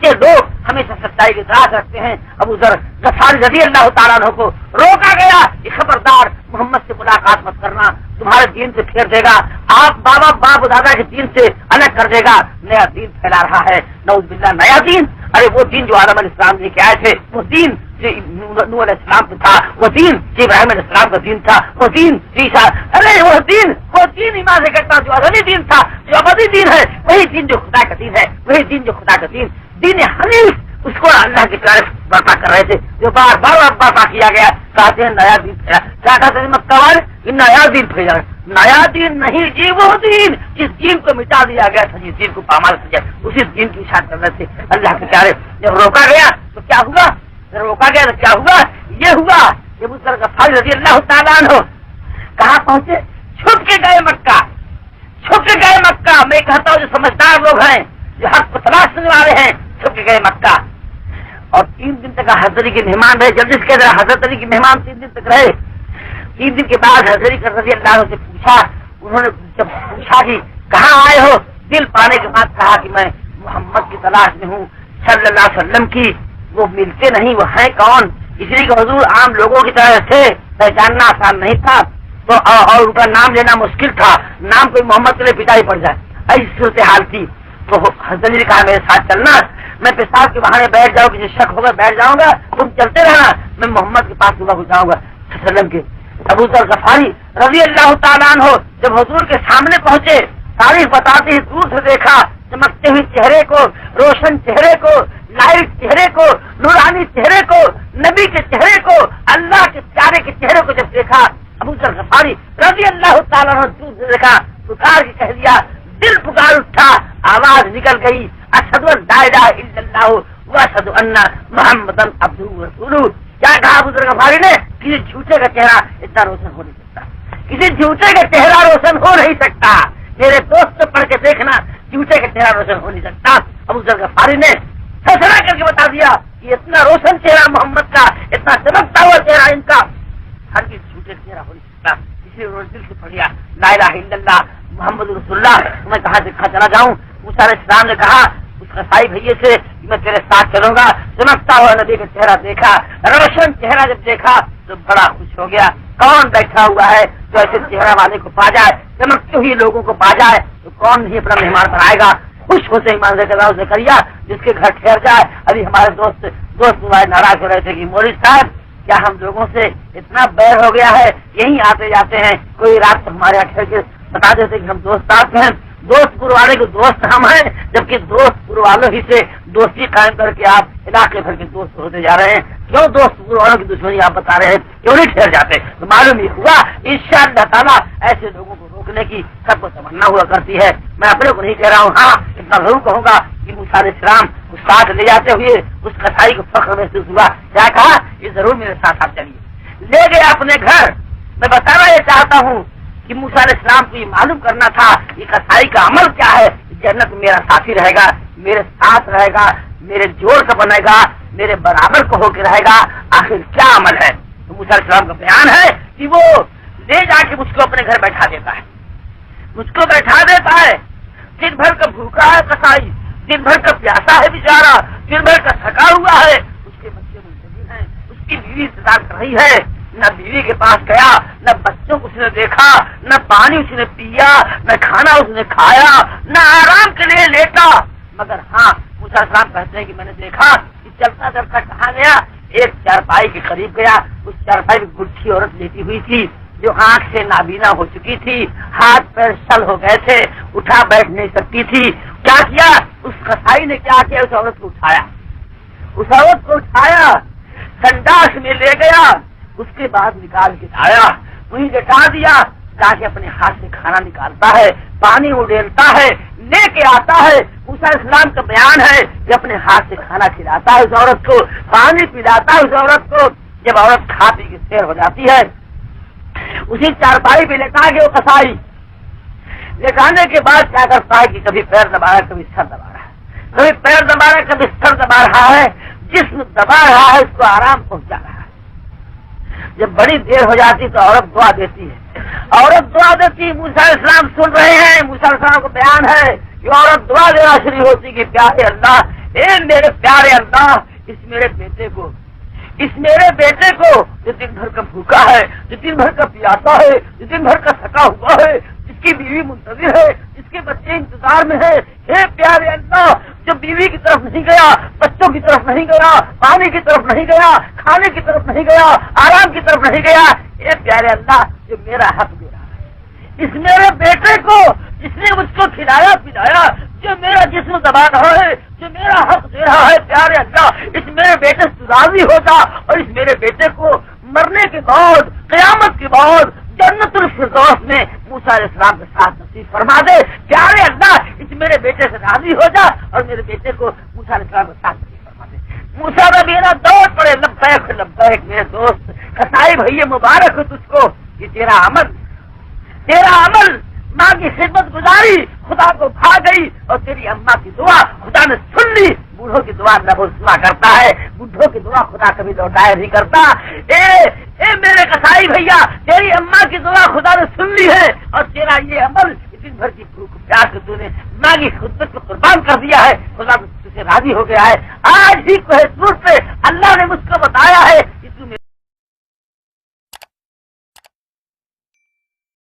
سچے لوگ ہمیشہ سچائی کی تلاش رکھتے ہیں. ابو ذر غفاری رضی اللہ تعالیٰ عنہ کو روکا گیا کہ خبردار محمد سے ملاقات مت کرنا، تمہارے دین سے پھیر دے گا، آپ بابا باپ دادا کے دین سے الگ کر دے گا، نیا دین پھیلا رہا ہے. نعوذ باللہ نیا دین؟ ارے وہ دین جو آدم علیہ السلام لے کے آئے تھے، وہ دین نوح علیہ السلام کا تھا، وہ دین جو ابراہیم علیہ السلام کا دین تھا، وہ دین عیسیٰ، ارے وہ دین ایمان سے کرتا جو ازلی دین تھا، جو ابدی دین ہے، وہی دین جو خدا کا دین ہے، وہی دین جو خدا کا دین حنیف، اس کو اللہ کے پیارے برپا کر رہے تھے، جو بار بار برپا کیا گیا. کہتے ہیں نیا دین پھیلا، کیا کہتے ہیں مکہ والے؟ نیا دین پھیلا. نیا دین نہیں جی، وہ دین جس دین کو مٹا دیا گیا تھا، جس دین کو پامال کیا، اسی دین کی اشاعت کر رہے تھے اللہ کے پیارے. جب روکا گیا تو کیا ہوا؟ روکا گیا تو کیا ہوا؟ یہ ہوا کہ ابو ذر غفاری رضی اللہ تعالیٰ عنہ کہاں پہنچے؟ چھپ کے گئے مکہ، چھپ کے گئے مکہ. میں کہتا ہوں جو سمجھدار لوگ ہیں، جو حق کو تلاشنے والے ہیں، چھپ کے گئے مکہ. اور 3 دن تک حضرت علی کے مہمان رہے. جلدی سے کہہ حضرت علی کے مہمان 3 دن تک رہے. 3 دن کے بعد حضرت علی رضی اللہ عنہ سے پوچھا. انہوں نے جب پوچھا کہ کہاں آئے ہو، دل پانے کے بعد کہا کہ میں محمد کی تلاش میں ہوں صلی اللہ علیہ وسلم کی. وہ ملتے نہیں، وہ ہیں کون؟ اس لیے کہ حضور عام لوگوں کی طرح تھے، پہچاننا آسان نہیں تھا، تو اور ان کا نام لینا مشکل تھا. نام کوئی محمد کے لیے پٹائی پڑ جائے، ایسی صورتحال تھی. تو حضرت علی نے کہا میرے ساتھ چلنا، میں پیشاب کے بہانے بیٹھ جاؤں، کسی شک ہوگا بیٹھ جاؤں گا، تم چلتے رہنا، میں محمد کے پاس صبح کو جاؤں گا وسلم کے. ابو ذر غفاری رضی اللہ تعالیٰ عنہ جب حضور کے سامنے پہنچے، تاریخ بتاتے ہی دور سے دیکھا چمکتے ہوئے چہرے کو، روشن چہرے کو، لائٹ چہرے کو، نورانی چہرے کو، نبی کے چہرے کو، اللہ کے پیارے کے چہرے کو جب دیکھا، ابو ذر غفاری رضی اللہ تعالیٰ عنہ دور سے دیکھا، پکار کے کہہ دیا، دل پکار اٹھا، آواز نکل گئی، اشہد ان لا الہ الا اللہ واشہد ان محمدن عبدہ ورسولہ. کیا کہا ابو ذر غفاری نے؟ کسی جھوٹے کا چہرہ اتنا روشن ہو نہیں سکتا، کسی جھوٹے کا چہرہ روشن ہو نہیں سکتا. میرے دوست سے پڑھ کے دیکھنا، جھوٹے کا چہرہ روشن ہو نہیں سکتا. ابو ذر غفاری نے فیصلہ کر کے بتا دیا کہ اتنا روشن چہرہ محمد کا، اتنا چمکتا ہوا چہرہ ان کا، ہر کسی جھوٹے چہرہ ہو نہیں سکتا. اس لیے انہوں نے دل سے پڑھیا لا الہ الا اللہ محمد رسول اللہ. میں کہاں دکھا چلا جاؤں؟ موسیٰ علیہ السلام نے کہا اس قصائی بھائیے سے میں تیرے ساتھ چلوں گا. چمکتا ہوا نبی کا چہرہ دیکھا، روشن چہرہ جب دیکھا تو بڑا خوش ہو گیا. کون بیٹھا ہوا ہے جو ایسے چہرہ والے کو پا جائے، چمکتے ہوئے لوگوں کو پا جائے تو کون نہیں اپنا مہمان بنائے گا؟ خوش ہوتے ہی مان زکریا جس کے گھر ٹھہر جائے. ابھی ہمارے دوست ناراض ہو رہے تھے کہ مولوی صاحب کیا ہم لوگوں سے اتنا بیر ہو گیا ہے، یہیں آتے جاتے ہیں، کوئی رات ہمارے یہاں ٹھہر کے بتا دیتے کہ ہم دوست آپ ہیں، دوست پور والے کے دوست ہم ہیں، جبکہ دوست پور والوں ہی سے دوستی قائم کر کے آپ علاقے بھر کے دوست ہوتے جا رہے ہیں. کیوں دوست پور والوں کی دشمنی آپ بتا رہے ہیں؟ کیوں نہیں ٹھہر جاتے؟ تو معلوم ہی ہوا انشاءاللہ تعالیٰ ایسے لوگوں کو روکنے کی سب کو تمنا ہوا کرتی ہے. میں اپنے کو نہیں کہہ رہا ہوں، ہاں اتنا ضرور کہوں گا کہ موسیٰ علیہ السلام کو ساتھ لے جاتے ہوئے اس قصائی کو فخر محسوس ہوا. کیا کہا؟ یہ ضرور میرے ساتھ آپ چلیے. لے گئے اپنے گھر. میں بتانا یہ چاہتا ہوں کہ موسیٰ علیہ السلام کو یہ معلوم کرنا تھا یہ قصائی کا عمل کیا ہے. جنت میرا ساتھی رہے گا، میرے ساتھ رہے گا، میرے جوڑ کا بنے گا، میرے برابر کو ہو کے رہے گا. آخر کیا عمل ہے؟ تو موسیٰ علیہ السلام کا بیان ہے کہ وہ لے جا کے مجھ کو اپنے گھر بیٹھا دیتا ہے، مجھ کو بیٹھا دیتا ہے. دن بھر کا بھوکا ہے قصائی، دن بھر کا پیاسا ہے بیچارہ، دن بھر کا تھکا ہوا ہے. اس کے بچے منتظر ہیں، اس کی بیوی انتظار کر رہی ہے. نہ بیوی کے پاس گیا، نہ بچوں کو اس نے دیکھا، نہ پانی اس نے پیا، نہ کھانا اس نے کھایا، نہ آرام کے لیے لیٹا. مگر ہاں موسیٰ علیہ السلام کہتے ہیں کہ میں نے دیکھا کہ چلتا چلتا کہاں گیا، ایک چارپائی کے قریب گیا. اس چارپائی میں بڈھی عورت لیٹی ہوئی تھی جو آنکھ سے نابینا ہو چکی تھی، ہاتھ پیر شل ہو گئے تھے، اٹھا بیٹھ نہیں سکتی تھی. کیا کیا اس قصائی نے؟ کیا کیا؟ اس عورت کو اٹھایا، اس عورت کو اٹھایا، سنڈاس میں لے گیا، اس کے بعد نکال کے آیا، وہیں لٹا دیا. تاکہ اپنے ہاتھ سے کھانا نکالتا ہے، پانی اڈیلتا ہے، لے کے آتا ہے. موسیٰ علیہ السلام کا بیان ہے کہ اپنے ہاتھ سے کھانا کھلاتا ہے اس عورت کو، پانی پلاتا ہے اس عورت کو. جب عورت کھا پی کے سیر ہو جاتی ہے، اسی چارپائی پہ لٹا کے وہ قصائی لٹانے کے بعد کیا کرتا ہے کہ کبھی پیر دبا رہا ہے، کبھی سر دبا رہا ہے، کبھی پیر دبا رہا ہے، کبھی سر دبا رہا ہے. جسم دبا رہا ہے، اس کو آرام پہنچا رہا ہے. جب بڑی دیر ہو جاتی تو عورت دعا دیتی ہے، عورت دعا دیتی. موسیٰ علیہ السلام سن رہے ہیں، موسیٰ علیہ السلام کو بیان ہے کہ عورت دعا دینا شروع ہوتی کہ پیارے اللہ اے میرے پیارے اللہ، اس میرے بیٹے کو جو دن بھر کا بھوکا ہے، جو دن بھر کا پیاسا ہے، جو دن بھر کا تھکا ہوا ہے، جس کی بیوی منتظر ہے، جس کے بچے انتظار میں ہے، اے پیارے اللہ، جو بیوی کی طرف نہیں گیا، بچوں کی طرف نہیں گیا، پانی کی طرف نہیں گیا، کھانے کی طرف نہیں گیا، آرام کی طرف نہیں گیا، اے پیارے اللہ، جو میرا حق دے رہا ہے، اس میرے بیٹے کو جس نے مجھ کو کھلایا پلایا، جو میرا جسم دبا رہا ہے، جو میرا حق دے رہا ہے، پیارے اللہ، اس میرے بیٹے سے راضی ہو جا، اور اس میرے بیٹے کو مرنے کے بعد، قیامت کے بعد جنت الفردوس میں موسیٰ علیہ السلام کے ساتھ نصیب فرما دے۔ پیارے اللہ، اس میرے بیٹے سے راضی ہو جا اور میرے بیٹے کو موسیٰ علیہ السلام کے ساتھ نصیب فرما دے۔ موسیٰ کا میرا دوڑ پڑے، لبیک لبیک میرے دوست خسائی بھائی، مبارک ہو تجھ کو، یہ تیرا عمل ماں کی خدمت گزاری خدا کو کھا گئی، اور تیری اماں کی دعا خدا نے سن لی۔ بوڑھوں کی دعا نہ وہ سنا کرتا ہے، بوڑھوں کی دعا خدا کبھی لوٹایا نہیں کرتا۔ اے میرے کسائی بھیا، تیری اماں کی دعا خدا نے سن لی ہے، اور تیرا یہ عمل دن بھر کی بھوک پیاس سے تو نے ماں کی خدمت کو قربان کر دیا ہے، خدا تجھ سے راضی ہو گیا ہے۔ آج ہی کوہ طور پہ